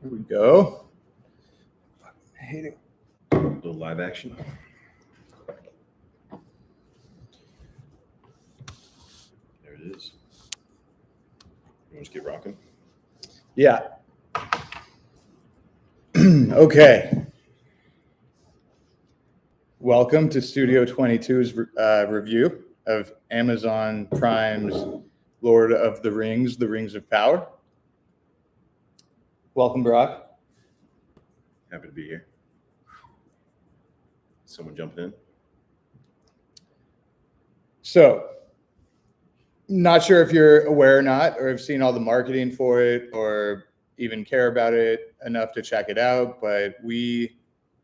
Here we go. I hate it. A little live action. There it is. You want to just get rocking? Yeah. Okay. Welcome to Studio 22's review of Amazon Prime's Lord of the Rings, The Rings of Power. Welcome, Brock. Happy to be here. Someone jumping in? So, not sure if you're aware or not, or have seen all the marketing for it, or even care about it enough to check it out, but we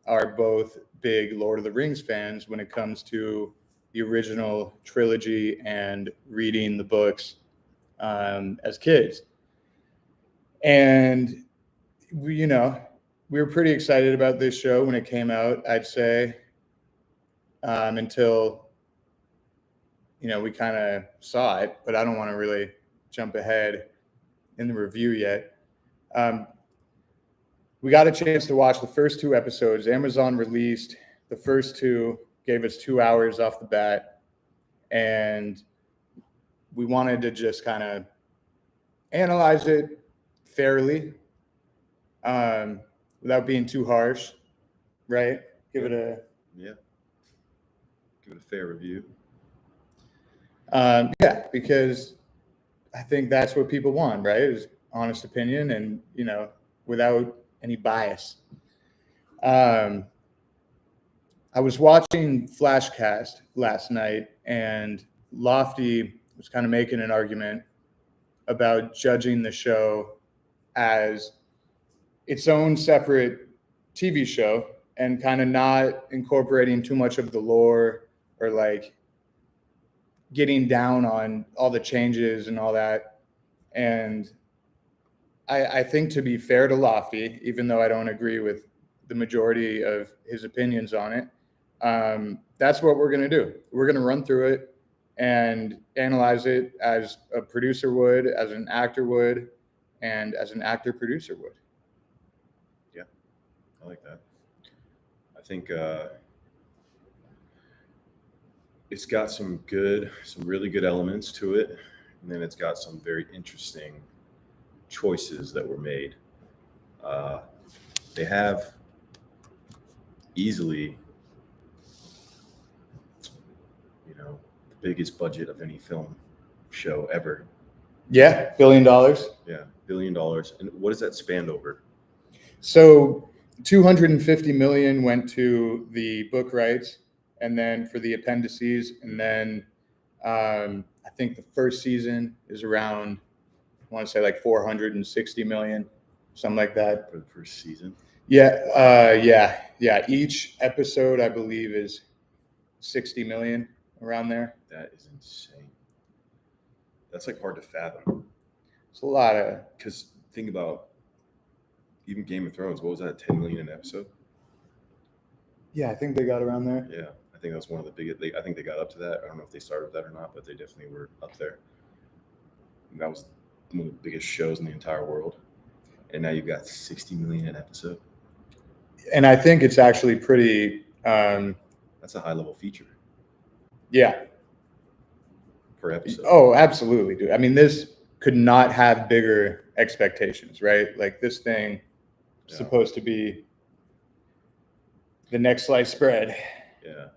are both big Lord of the Rings fans when it comes to the original trilogy and reading the books as kids. And we were pretty excited about this show when it came out, I'd say, until we kind of saw it, but I don't want to really jump ahead in the review yet. We got a chance to watch the first two episodes. Amazon released the first two, gave us 2 hours off the bat, and we wanted to just kind of analyze it fairly, without being too harsh, right? Give it a fair review. Because I think that's what people want, right? Is honest opinion and, without any bias. I was watching Flashcast last night, and Lofty was kind of making an argument about judging the show as its own separate TV show and kind of not incorporating too much of the lore or like getting down on all the changes and all that. And I think, to be fair to Lofty, even though I don't agree with the majority of his opinions on it, that's what we're going to do. We're going to run through it and analyze it as a producer would, as an actor would, and as an actor-producer would. Yeah, I like that. I think it's got some really good elements to it, and then it's got some very interesting choices that were made. They have easily, the biggest budget of any film show ever. Yeah, $1 billion. Yeah, $1 billion. And what does that span over? So $250 million went to the book rights, and then for the appendices, and then I think the first season is around, I want to say like $460 million, something like that. For the first season? Yeah. Each episode, I believe, is $60 million, around there. That is insane. That's like hard to fathom. It's a lot of. Because think about even Game of Thrones. What was that? 10 million an episode? Yeah, I think they got around there. Yeah, I think that's one of the biggest. I think they got up to that. I don't know if they started with that or not, but they definitely were up there. And that was one of the biggest shows in the entire world. And now you've got 60 million an episode. And I think it's actually pretty. That's a high level feature. Yeah. Per episode. Oh, absolutely, dude. I mean, this could not have bigger expectations, right? Like, this thing is supposed to be the next sliced bread. Yeah.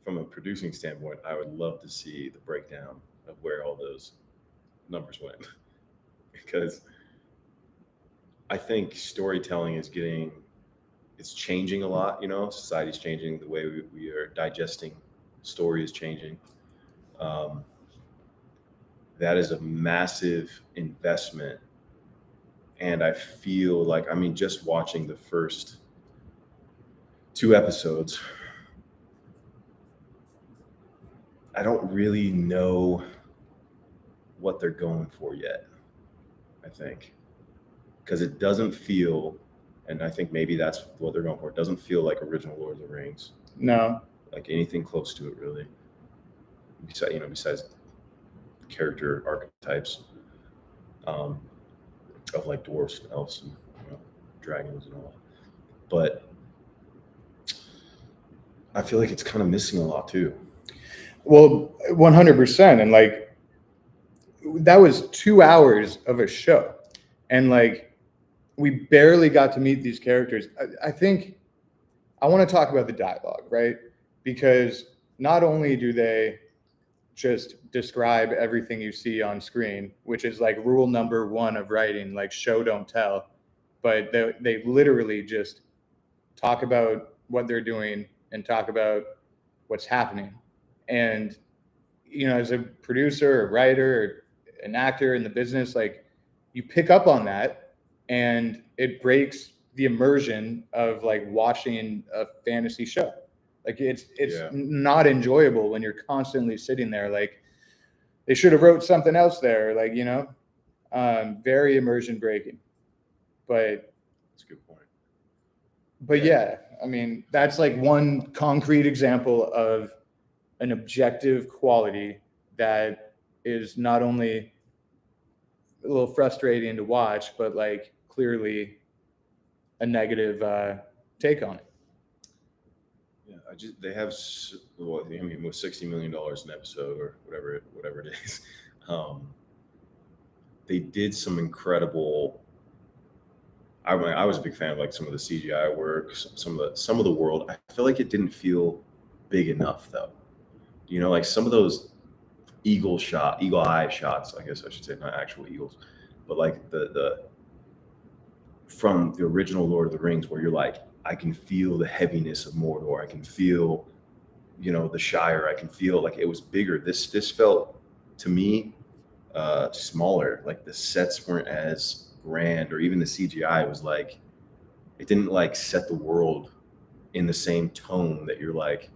From a producing standpoint, I would love to see the breakdown of where all those numbers went. Because I think storytelling it's changing a lot, society's changing, the way we are digesting story is changing. That is a massive investment. And I feel like, just watching the first 2 episodes, I don't really know what they're going for yet, I think. Because it doesn't feel, and I think maybe that's what they're going for, it doesn't feel like original Lord of the Rings. No. Like anything close to it, really. Besides character archetypes of like dwarves and elves and dragons and all. But I feel like it's kind of missing a lot too. Well, 100%. And like, that was 2 hours of a show. And like, we barely got to meet these characters. I think I want to talk about the dialogue, right? Because not only do they just describe everything you see on screen, which is like rule number one of writing, like show, don't tell, but they literally just talk about what they're doing and talk about what's happening. And, you know, as a producer, a writer, an actor in the business, like you pick up on that and it breaks the immersion of like watching a fantasy show. Like it's not enjoyable when you're constantly sitting there. Like they should have wrote something else there. Like, you know, very immersion breaking. But that's a good point. But yeah, I mean, that's like one concrete example of an objective quality that is not only a little frustrating to watch, but like clearly a negative take on it. Yeah, they have, well, I mean, with $60 million an episode or whatever it is, they did some incredible. I mean, I was a big fan of like some of the CGI work, some of the world. I feel like it didn't feel big enough though. You know, like some of those eagle eye shots, I guess I should say, not actual eagles, but like the from the original Lord of the Rings, where you're like, I can feel the heaviness of Mordor. I can feel, you know, the Shire. I can feel like it was bigger. This felt to me smaller. Like the sets weren't as grand, or even the CGI was like, it didn't like set the world in the same tone that you're like,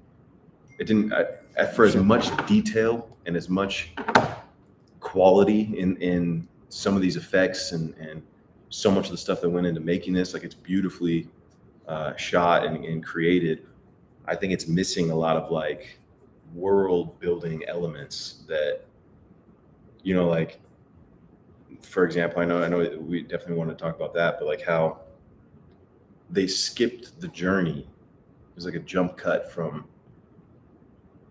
it didn't for as much detail and as much quality in some of these effects and so much of the stuff that went into making this. Like it's beautifully shot and created. I think it's missing a lot of like world building elements that, you know, like for example, I know we definitely want to talk about that, but like how they skipped the journey. It was like a jump cut from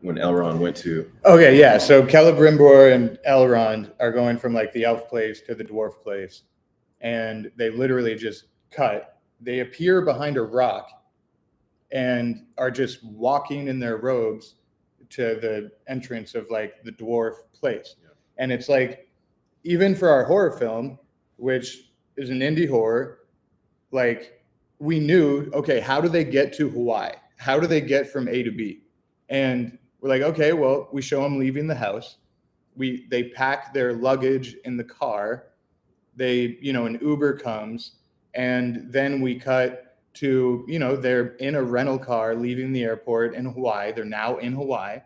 when Elrond went to. Okay, yeah. So Celebrimbor and Elrond are going from like the elf place to the dwarf place, and they literally just cut. They appear behind a rock and are just walking in their robes to the entrance of like the dwarf place. Yeah. And it's like, even for our horror film, which is an indie horror, like we knew, okay, how do they get to Hawaii? How do they get from A to B? And we're like, okay, well, we show them leaving the house. They pack their luggage in the car. They, you know, an Uber comes, and then we cut to, you know, they're in a rental car leaving the airport in Hawaii. They're now in Hawaii.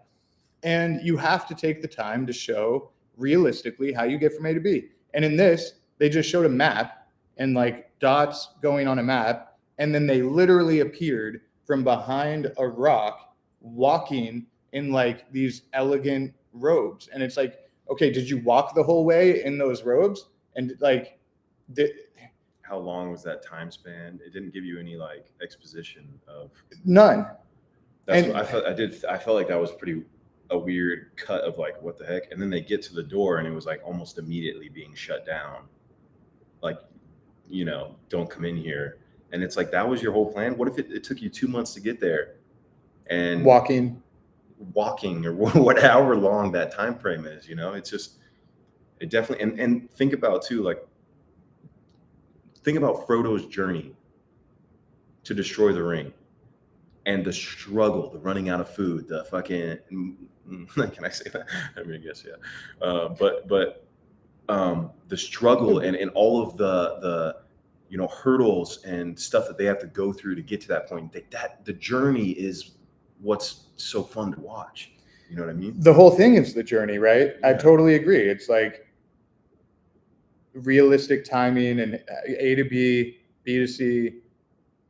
And you have to take the time to show realistically how you get from A to B. And in this, they just showed a map and like dots going on a map. And then they literally appeared from behind a rock, walking in like these elegant robes. And it's like, okay, did you walk the whole way in those robes? And like, how long was that time span? It didn't give you any like exposition of none. That's what I felt. I felt like that was a weird cut of like, what the heck? And then they get to the door and it was like almost immediately being shut down. Like, you know, don't come in here. And it's like, that was your whole plan. What if it took you 2 months to get there and walking or whatever long that time frame is, you know? It's just, it definitely, and think about too, like, think about Frodo's journey to destroy the ring and the struggle, the running out of food, the fucking, can I say that? I mean, I guess, yeah. But the struggle and all of the, you know, hurdles and stuff that they have to go through to get to that point, that the journey is what's so fun to watch. You know what I mean? The whole thing is the journey, right? Yeah. I totally agree. It's like realistic timing and A to B, B to C,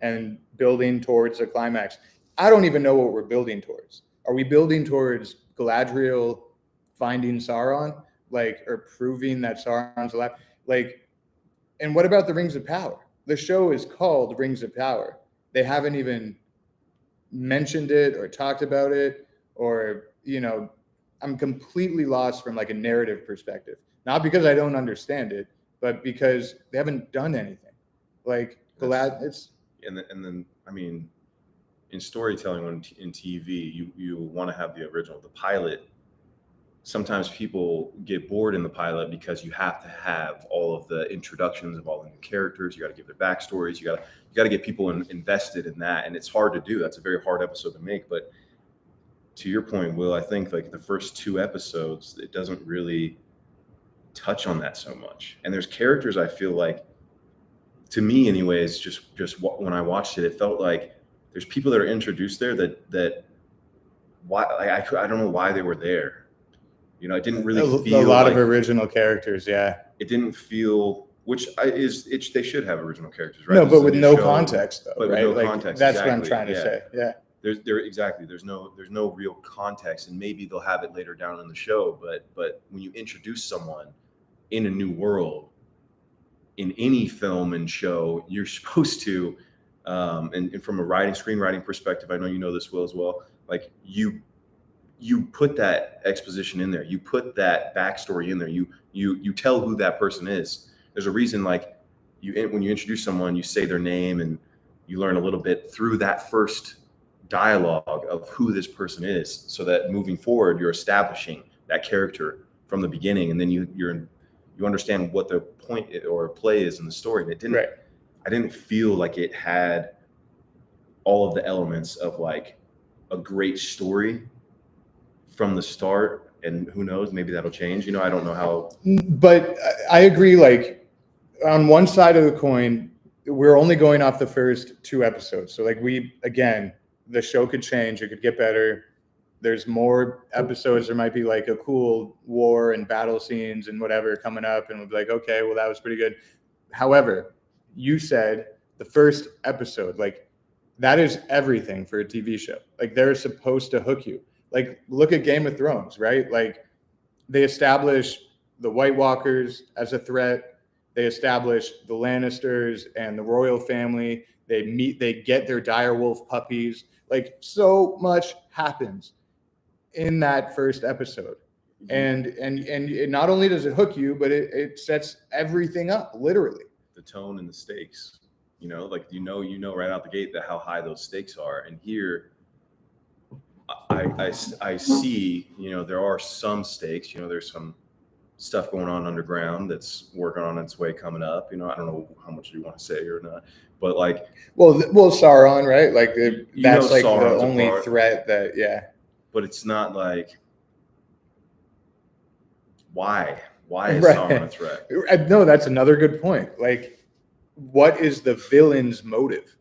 and building towards a climax. I don't even know what we're building towards. Are we building towards Galadriel finding Sauron, like, or proving that Sauron's alive? Like, and what about the Rings of Power? the show is called Rings of Power. They haven't even mentioned it or talked about it, or, you know, I'm completely lost from like a narrative perspective. Not because I don't understand it, but because they haven't done anything. Like it's and then I mean, in storytelling in TV, you want to have the original. The pilot, sometimes people get bored in the pilot because you have to have all of the introductions of all the new characters. You got to give their backstories. You got to get people invested in that, and it's hard to do. That's a very hard episode to make. But to your point, Will, I think like the first 2 episodes, it doesn't really touch on that so much. And there's characters I feel like, to me anyways, just when I watched it, it felt like there's people that are introduced there that why I don't know why they were there. You know, it didn't really feel a lot like, of original characters. Yeah. It didn't feel, they should have original characters, right? No, This but is a with new no show, context, though, but with right? no Like, context. that's what I'm Exactly, trying to yeah. say. Yeah. There's no real context, and maybe they'll have it later down in the show. But when you introduce someone in a new world, in any film and show, you're supposed to, and from a screenwriting perspective, I know you know this, Will, as well. Like you put that exposition in there, you put that backstory in there, you tell who that person is. There's a reason, like when you introduce someone, you say their name, and you learn a little bit through that first dialogue of who this person is, so that moving forward, you're establishing that character from the beginning, and then you understand what the point or play is in the story. And it didn't. Right. I didn't feel like it had all of the elements of like a great story from the start. And who knows, maybe that'll change. You know, I don't know how. But I agree. Like on one side of the coin, we're only going off the first 2 episodes. So like the show could change. It could get better. There's more episodes. There might be like a cool war and battle scenes and whatever coming up, and we'll be like, okay, well, that was pretty good. However, you said the first episode, like that is everything for a TV show. Like they're supposed to hook you. Like look at Game of Thrones, right? Like they establish the White Walkers as a threat. They establish the Lannisters and the royal family. They get their direwolf puppies. Like so much happens in that first episode. And not only does it hook you, but it sets everything up, literally. The tone and the stakes, you know, like you know right out the gate that how high those stakes are. And here I see, you know, there are some stakes, you know, there's some stuff going on underground that's working on its way coming up. You know, I don't know how much you want to say or not, but like, well, Sauron, right? Like that's like Sauron's the only part, threat that, yeah. But it's not like, why is Right. Sauron a threat? No, that's another good point. Like, what is the villain's motive?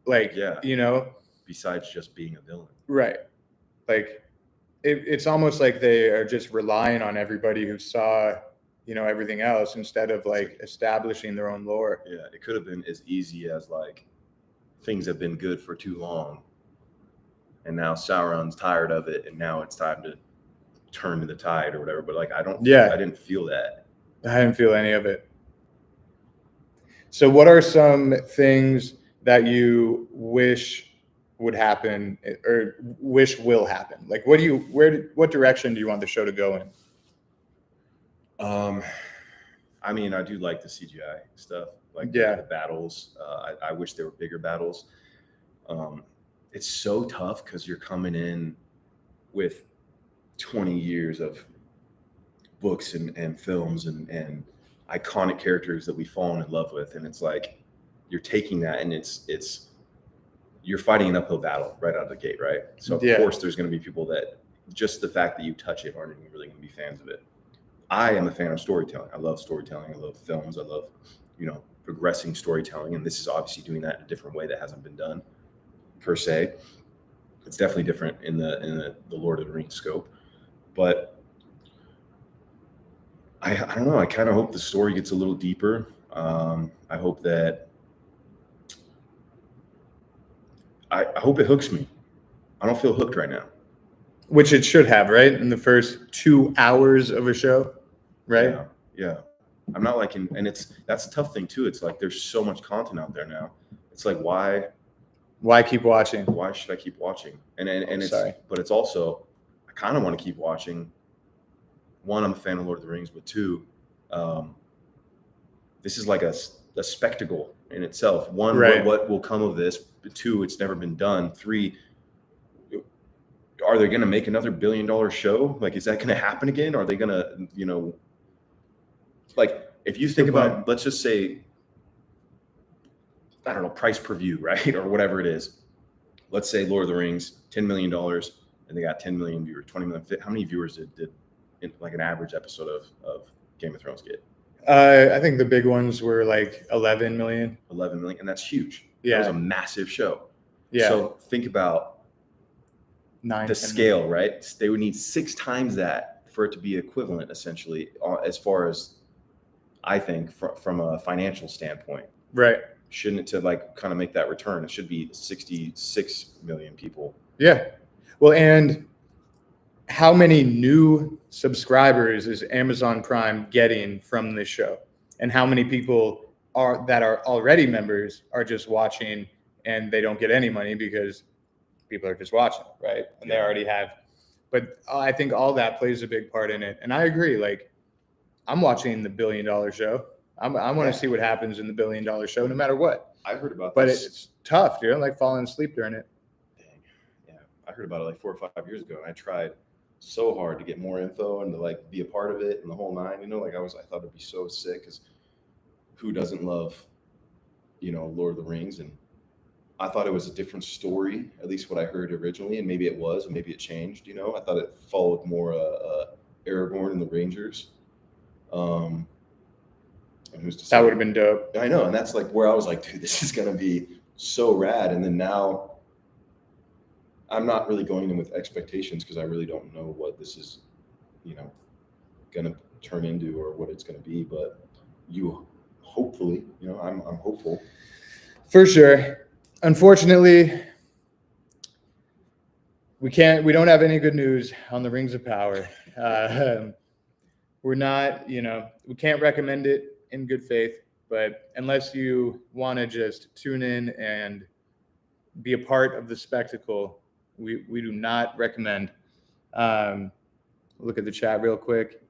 Like, Yeah. you know, Besides just being a villain. right. Like it's almost like they are just relying on everybody who saw, you know, everything else instead of like establishing their own lore. Yeah, it could have been as easy as like things have been good for too long, and now Sauron's tired of it, and now it's time to turn to the tide or whatever. But like I didn't feel that. I didn't feel any of it. So what are some things that you wish would happen or wish will happen? Like what direction do you want the show to go in? I mean, I do like the CGI stuff, like the battles. I wish there were bigger battles. It's so tough because you're coming in with 20 years of books and films and iconic characters that we've fallen in love with, and it's like you're taking that and it's you're fighting an uphill battle right out of the gate, right? So of course there's going to be people that just the fact that you touch it aren't even really going to be fans of it. I am a fan of storytelling. I love storytelling. I love films. I love, you know, progressing storytelling, and this is obviously doing that in a different way that hasn't been done per se. It's definitely different in the Lord of the Rings scope, but I don't know. I kind of hope the story gets a little deeper. I hope that I hope it hooks me. I don't feel hooked right now. Which it should have, right? In the first 2 hours of a show, right? Yeah. I'm not like and that's a tough thing too. It's like there's so much content out there now. It's like Why keep watching? why should I keep watching? And it's Sorry. but it's also I kind of want to keep watching. One, I'm a fan of Lord of the Rings, but two, this is like a spectacle in itself. One, Right. what will come of this? Two, it's never been done. Three, are they going to make another $1 billion show? Like, is that going to happen again? Are they going to, like, if you think Good about, point. let's just say, I don't know, price per view, right? Or whatever it is. Let's say Lord of the Rings, $10 million, and they got 10 million viewers, 20 million. How many viewers did like an average episode of Game of Thrones get? I think the big ones were like 11 million. 11 million, and that's huge. Yeah. That was a massive show. Yeah. So think about 9, the 10 scale, right? They would need 6 times that for it to be equivalent, essentially, as far as I think from a financial standpoint. Right. Shouldn't it to like kind of make that return? It should be 66 million people. Yeah. Well, and how many new subscribers is Amazon Prime getting from this show? And how many people that are already members are just watching and they don't get any money because people are just watching, right? And they already have. But I think all that plays a big part in it. And I agree. Like, I'm watching the $1 billion show. I want to see what happens in the $1 billion show, no matter what. I heard about But this. it's tough, dude. I'm like falling asleep during it. Dang. Yeah, I heard about it like 4 or 5 years ago, and I tried so hard to get more info and to like be a part of it and the whole nine. Like I thought it'd be so sick because who doesn't love, Lord of the Rings? And I thought it was a different story, at least what I heard originally, and maybe it was, and maybe it changed. I thought it followed more Aragorn and the Rangers. And who's to say? That would have been dope. I know, and that's like where I was like, dude, this is gonna be so rad. And then now, I'm not really going in with expectations because I really don't know what this is, gonna turn into or what it's gonna be. But hopefully, I'm hopeful. For sure. Unfortunately, we don't have any good news on the Rings of Power. We're not, we can't recommend it in good faith, but unless you want to just tune in and be a part of the spectacle, we do not recommend. Look at the chat real quick.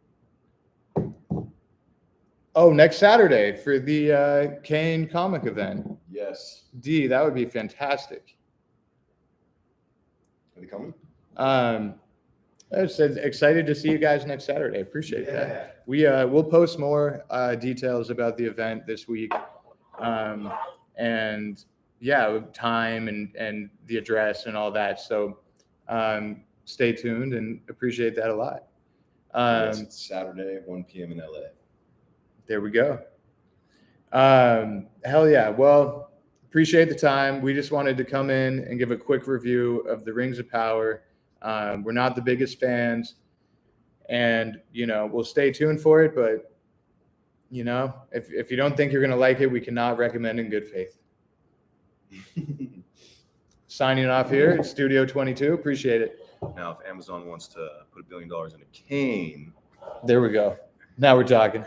Oh, next Saturday for the Kane comic event. Yes. D, that would be fantastic. Are they coming? I said excited to see you guys next Saturday. Appreciate that. We'll post more details about the event this week, and yeah, time and the address and all that. So stay tuned and appreciate that a lot. Yes, it's Saturday, 1 p.m. in LA. There we go. Hell yeah. Well, appreciate the time. We just wanted to come in and give a quick review of the Rings of Power. We're not the biggest fans, and we'll stay tuned for it. But if you don't think you're gonna like it, we cannot recommend in good faith. Signing off here at Studio 22. Appreciate it. Now, if Amazon wants to put $1 billion in a cane, There we go. Now we're talking.